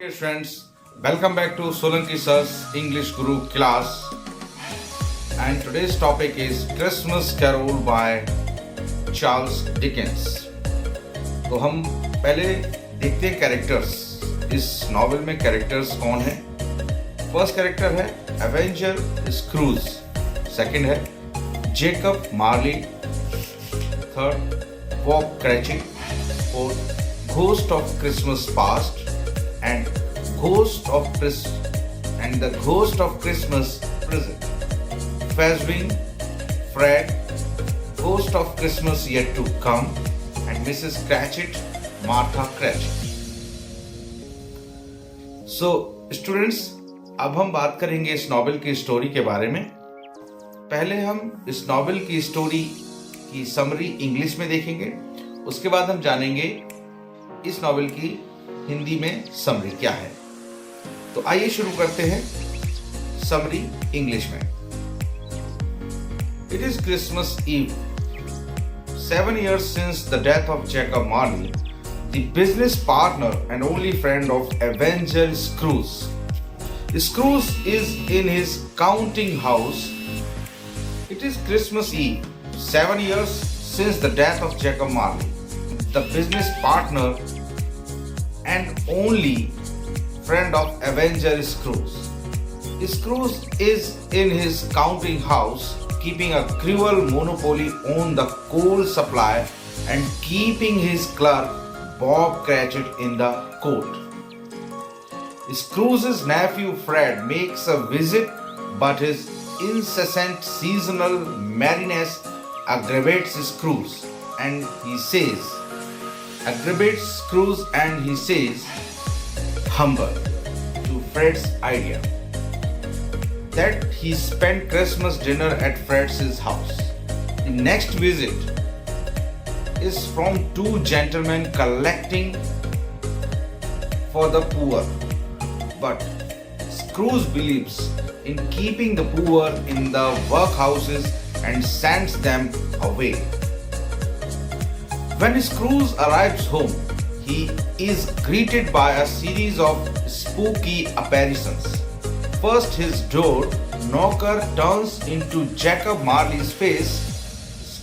Dear friends, welcome back to Solanki Sir's English Guru class. And today's topic is Christmas Carol by Charles Dickens. तो हम पहले देखते हैं characters. इस novel में कैरेक्टर्स कौन हैं? फर्स्ट कैरेक्टर है एवेंजर स्क्रूज, सेकंड है Jacob Marley, third Bob Cratchit, fourth ghost of Christmas past and the ghost of Christmas present. Fazbean, Fred, ghost of Christmas yet to come, and Mrs. Cratchit, Martha Cratchit. So students, अब हम बात करेंगे इस novel की story के बारे में. पहले हम इस नॉवेल की स्टोरी की समरी इंग्लिश में देखेंगे, उसके बाद हम जानेंगे इस नॉवेल की हिंदी में समरी क्या है. तो आइए शुरू करते हैं समरी इंग्लिश में. It is Christmas eve. 7 years since the death of Jacob Marley, the business partner and only friend of Avenger Scrooge. Scrooge is in his counting house. It is Christmas Eve. 7 years since the death of Jacob Marley, the business partner and only friend of Avenger Scrooge. Scrooge is in his counting house, keeping a cruel monopoly on the coal supply and keeping his clerk Bob Cratchit in the court. Scrooge's nephew Fred makes a visit, but his incessant seasonal merriness aggravates Scrooge, and he says, humble to Fred's idea that he spent Christmas dinner at Fred's house. The next visit is from two gentlemen collecting for the poor, but Scrooge believes in keeping the poor in the workhouses and sends them away. When Scrooge arrives home, he is greeted by a series of spooky apparitions. First, his door knocker turns into Jacob Marley's face.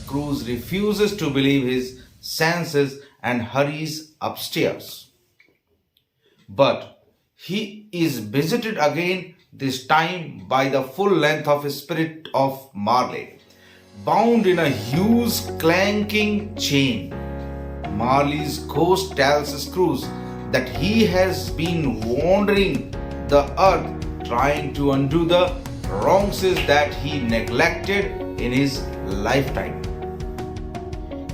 Scrooge refuses to believe his senses and hurries upstairs. But he is visited again, this time by the full length of spirit of Marley, bound in a huge clanking chain. Marley's ghost tells Scrooge that he has been wandering the earth trying to undo the wrongs that he neglected in his lifetime.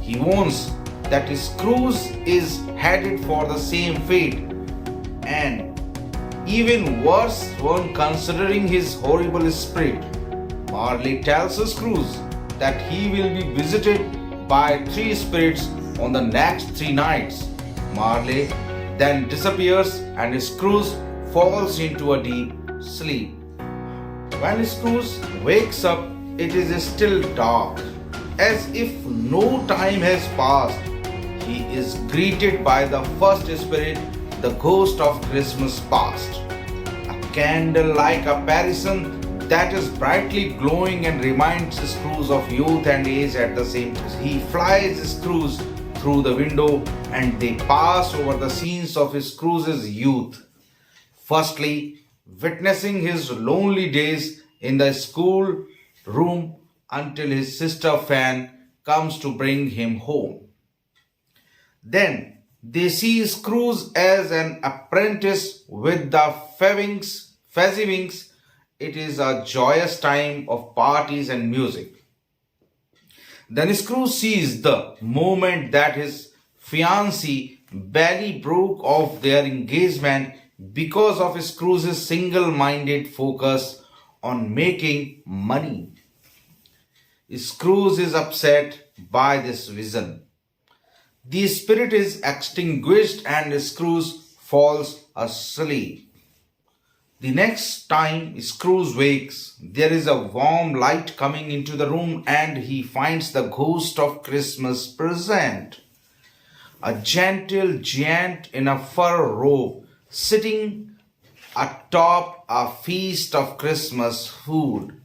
He warns that Scrooge is headed for the same fate, and even worse one considering his horrible spirit. Marley tells Scrooge that he will be visited by 3 spirits on the next 3 nights. Marley then disappears and Scrooge falls into a deep sleep. When Scrooge wakes up, it is still dark, as if no time has passed. He is greeted by the first spirit, the ghost of Christmas past, a candle-like apparition that is brightly glowing and reminds Scrooge of youth and age at the same time. He flies Scrooge through the window and they pass over the scenes of Scrooge's youth. Firstly, witnessing his lonely days in the school room until his sister Fan comes to bring him home. Then they see Scrooge as an apprentice with the Fezziwings. It is a joyous time of parties and music. Then Scrooge sees the moment that his fiancée Belle broke off their engagement because of Scrooge's single-minded focus on making money. Scrooge is upset by this vision. The spirit is extinguished and Scrooge falls asleep. The next time Scrooge wakes, there is a warm light coming into the room and he finds the ghost of Christmas present. A gentle giant in a fur robe sitting atop a feast of Christmas food.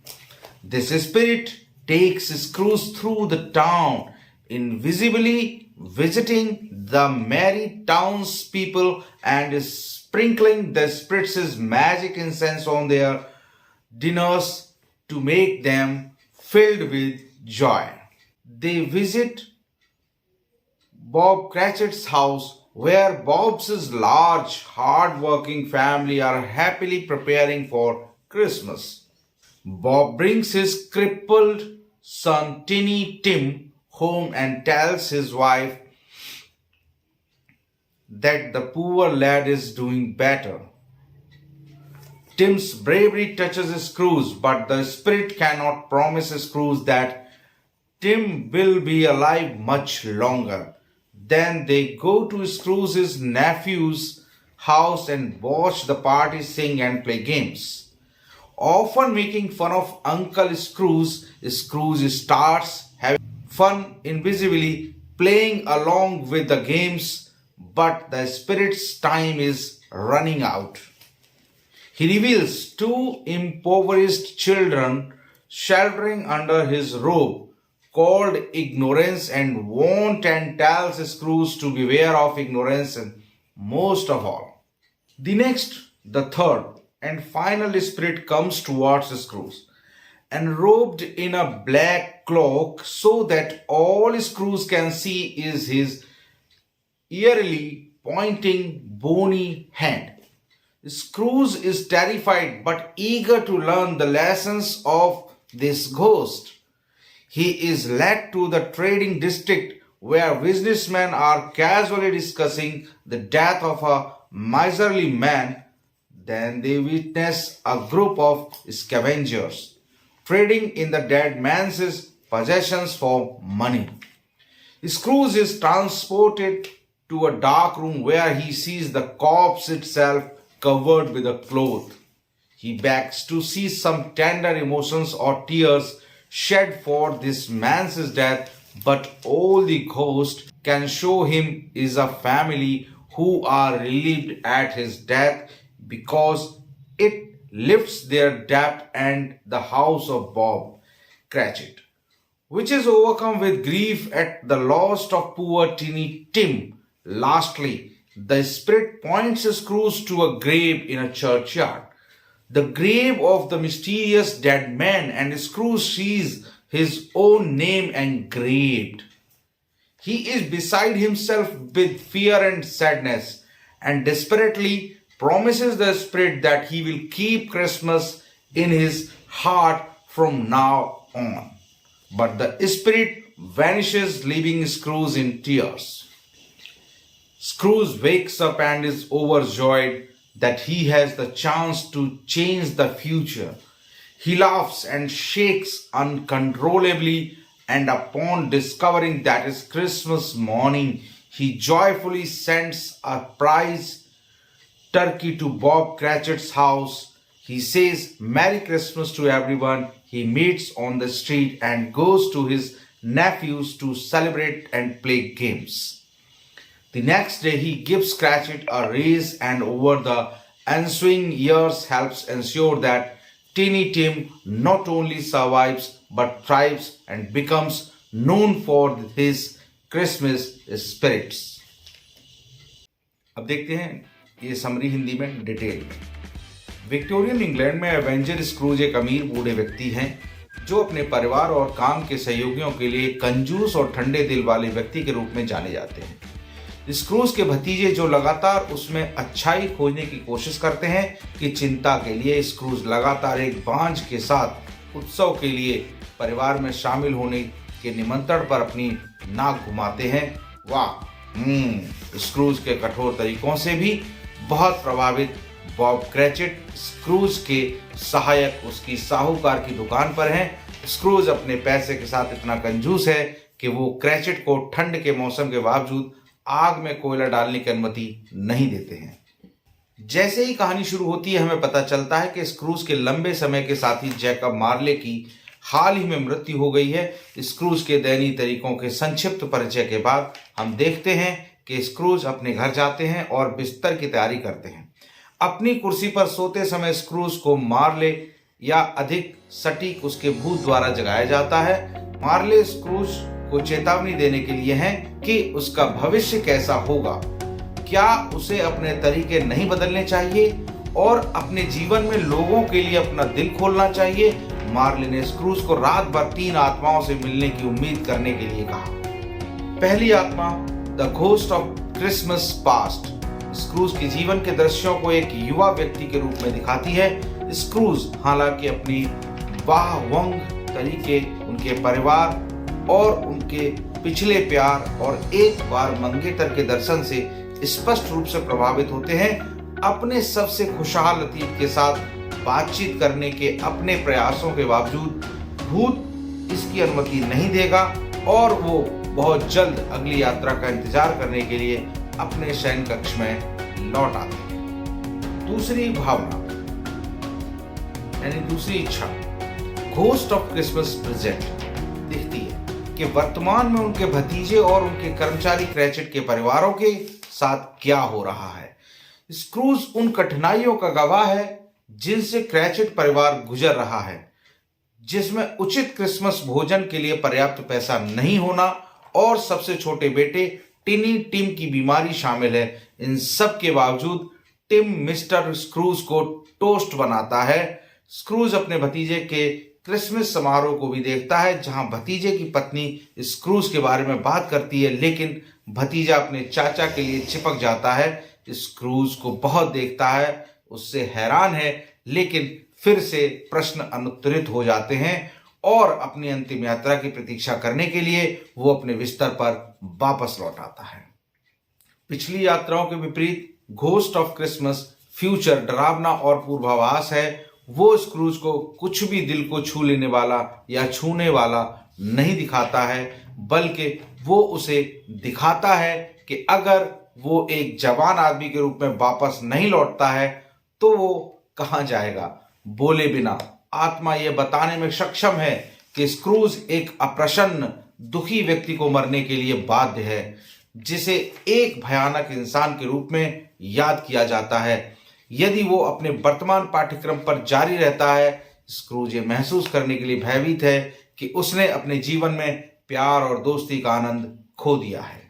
This spirit takes Scrooge through the town, invisibly visiting the merry townspeople and sprinkling the spirits' magic incense on their dinners to make them filled with joy. They visit Bob Cratchit's house, where Bob's large, hard-working family are happily preparing for Christmas. Bob brings his crippled son Tiny Tim home and tells his wife that the poor lad is doing better. Tim's bravery touches Scrooge, but the spirit cannot promise Scrooge that Tim will be alive much longer. Then they go to Scrooge's nephew's house and watch the party sing and play games. Often making fun of Uncle Scrooge, Scrooge starts having fun invisibly playing along with the games, but the spirit's time is running out. He reveals two impoverished children sheltering under his robe, called Ignorance and Want, and tells Scrooge to beware of ignorance and most of all. The third and final spirit comes towards Scrooge, enrobed in a black cloak so that all Scrooge can see is his eerily pointing bony hand. Scrooge is terrified but eager to learn the lessons of this ghost. He is led to the trading district where businessmen are casually discussing the death of a miserly man. Then they witness a group of scavengers trading in the dead man's possessions for money. Scrooge is transported to a dark room where he sees the corpse itself covered with a cloth. He begs to see some tender emotions or tears shed for this man's death, but all the ghost can show him is a family who are relieved at his death because it lifts their debt and the house of Bob Cratchit, which is overcome with grief at the loss of poor Tiny Tim. Lastly, the spirit points Scrooge to a grave in a churchyard, the grave of the mysterious dead man, and Scrooge sees his own name engraved. He is beside himself with fear and sadness, and desperately promises the spirit that he will keep Christmas in his heart from now on. But the spirit vanishes, leaving Scrooge in tears. Scrooge wakes up and is overjoyed that he has the chance to change the future. He laughs and shakes uncontrollably, and upon discovering that it's Christmas morning, he joyfully sends a prize turkey to Bob Cratchit's house. He says Merry Christmas to everyone he meets on the street and goes to his nephews to celebrate and play games. The next day he gives Cratchit a raise, and over the ensuing years helps ensure that Tiny Tim not only survives but thrives and becomes known for his Christmas spirits. अब देखते हैं ये summary Hindi में detail में। Victorian England में Avenger screws एक अमीर बूढ़े व्यक्ति हैं जो अपने परिवार और काम के सहयोगियों के लिए कंजूस और ठंडे दिल वाले व्यक्ति के रूप में जाने जाते हैं। स्क्रूज के भतीजे जो लगातार उसमें अच्छाई खोजने की कोशिश करते हैं कि चिंता के लिए स्क्रूज लगातार एक बांझ के साथ उत्सव के लिए परिवार में शामिल होने के निमंत्रण पर अपनी नाक घुमाते हैं। वाह, स्क्रूज के कठोर तरीकों से भी बहुत प्रभावित बॉब क्रैचिट स्क्रूज के सहायक उसकी साहूकार की दुकान पर हैं। स्क्रूज अपने पैसे के साथ इतना कंजूस है कि वो क्रैचिट को ठंड के मौसम के बावजूद आग में कोयला डालने की अनुमति नहीं देते हैं। जैसे ही कहानी शुरू होती है हमें पता चलता है कि स्क्रूज के लंबे समय के साथी जैकब मार्ले की हाल ही में मृत्यु हो गई है। स्क्रूज के दयनीय तरीकों के संक्षिप्त परिचय के बाद हम देखते हैं कि स्क्रूज अपने घर जाते हैं और बिस्तर की तैयारी करते हैं। अपनी कुर्सी पर सोते समय स्क्रूज को मार्ले या अधिक सटीक उसके भूत द्वारा जगाया जाता है। मार्ले स्क्रूज को चेतावनी देने के लिए है कि उसका भविष्य कैसा होगा, क्या उसे अपने तरीके नहीं बदलने चाहिए और अपने जीवन में लोगों के लिए अपना दिल खोलना चाहिए। मार्ले ने स्क्रूज को रात भर 3 आत्माओं से मिलने की उम्मीद करने के लिए कहा। पहली आत्मा the ghost of Christmas past Scrooge के जीवन के दृश्यों को एक युवा व्यक्ति के रूप में दिखाती है। स्क्रूज हालांकि अपनी वाहवंग तरीके, उनके परिवार और उनके पिछले प्यार और एक बार मंगेतर के दर्शन से स्पष्ट रूप से प्रभावित होते हैं, अपने सबसे खुशहाल अतीत के साथ बातचीत करने के अपने प्रयासों के बावजूद भूत इसकी अनुमति नहीं देगा और वो बहुत जल्द अगली यात्रा का इंतजार करने के लिए अपने शयन कक्ष में लौट आते हैं। दूसरी भावना यानी दूसरी इच्छा घोस्ट ऑफ क्रिसमस प्रेजेंट दिखती है कि वर्तमान में उनके भतीजे और उनके कर्मचारी क्रैचेट के परिवारों के साथ क्या हो रहा है। स्क्रूज उन कठिनाइयों का गवाह है जिनसे क्रैचेट परिवार गुजर रहा है, जिसमें उचित क्रिसमस भोजन के लिए पर्याप्त पैसा नहीं होना और सबसे छोटे बेटे टिनी टिम की बीमारी शामिल है। इन सब के बावजूद टिम मिस्टर स्क्रूज को टोस्ट बनाता है। स्क्रूज अपने भतीजे के क्रिसमस समारोह को भी देखता है, जहां भतीजे की पत्नी स्क्रूज के बारे में बात करती है, लेकिन भतीजा अपने चाचा के लिए चिपक जाता है। स्क्रूज को बहुत देखता है, उससे हैरान है, लेकिन फिर से प्रश्न अनुत्तरित हो जाते हैं और अपनी अंतिम यात्रा की प्रतीक्षा करने के लिए वो अपने बिस्तर पर वापस लौट आता है। पिछली यात्राओं के विपरीत घोस्ट ऑफ क्रिसमस फ्यूचर डरावना और पूर्वाभास है। वो स्क्रूज को कुछ भी दिल को छू लेने वाला या छूने वाला नहीं दिखाता है, बल्कि वो उसे दिखाता है कि अगर वो एक जवान आदमी के रूप में वापस नहीं लौटता है तो वो कहां जाएगा। बोले बिना आत्मा यह बताने में सक्षम है कि स्क्रूज एक अप्रसन्न दुखी व्यक्ति को मरने के लिए बाध्य है, जिसे एक भयानक इंसान के रूप में याद किया जाता है। यदि वो अपने वर्तमान पाठ्यक्रम पर जारी रहता है, स्क्रूज ये महसूस करने के लिए भयभीत है कि उसने अपने जीवन में प्यार और दोस्ती का आनंद खो दिया है।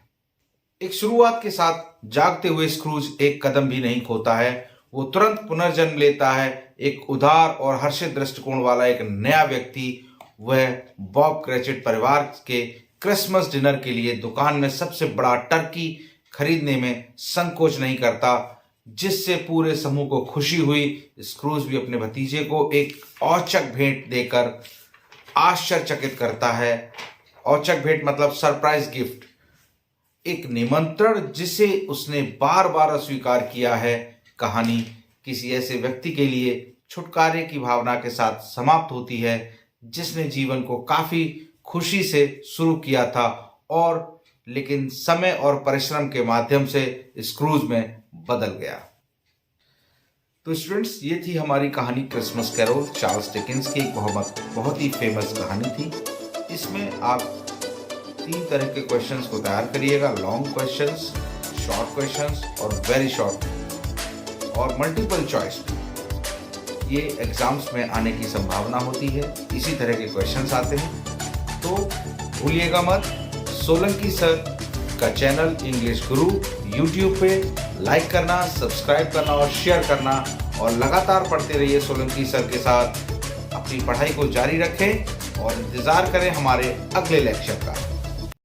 एक शुरुआत के साथ जागते हुए स्क्रूज एक कदम भी नहीं खोता है। वो तुरंत पुनर्जन्म लेता है, एक उदार और हर्षित दृष्टिकोण वाला एक नया व्यक्ति। वह बॉब क्रैचेट परिवार के क्रिसमस डिनर के लिए दुकान में सबसे बड़ा टर्की खरीदने में संकोच नहीं करता, जिससे पूरे समूह को खुशी हुई। स्क्रूज भी अपने भतीजे को एक औचक भेंट देकर आश्चर्यचकित करता है। औचक भेंट मतलब सरप्राइज गिफ्ट, एक निमंत्रण जिसे उसने बार बार अस्वीकार किया है। कहानी किसी ऐसे व्यक्ति के लिए छुटकारे की भावना के साथ समाप्त होती है जिसने जीवन को काफी खुशी से शुरू किया था और लेकिन समय और परिश्रम के माध्यम से स्क्रूज में बदल गया। तो स्टूडेंट्स, ये थी हमारी कहानी क्रिसमस कैरोल। चार्ल्स डिकेंस की एक बहुत ही फेमस कहानी थी। इसमें आप 3 तरह के क्वेश्चंस को तैयार करिएगा, लॉन्ग क्वेश्चंस, शॉर्ट क्वेश्चंस और वेरी शॉर्ट और मल्टीपल चॉइस। ये एग्जाम्स में आने की संभावना होती है, इसी तरह के क्वेश्चंस आते हैं। तो भूलिएगा मत, सोलंकी सर का चैनल इंग्लिश गुरु यूट्यूब पे लाइक करना, सब्सक्राइब करना और शेयर करना और लगातार पढ़ते रहिए सोलंकी सर के साथ। अपनी पढ़ाई को जारी रखें और इंतज़ार करें हमारे अगले लेक्चर का।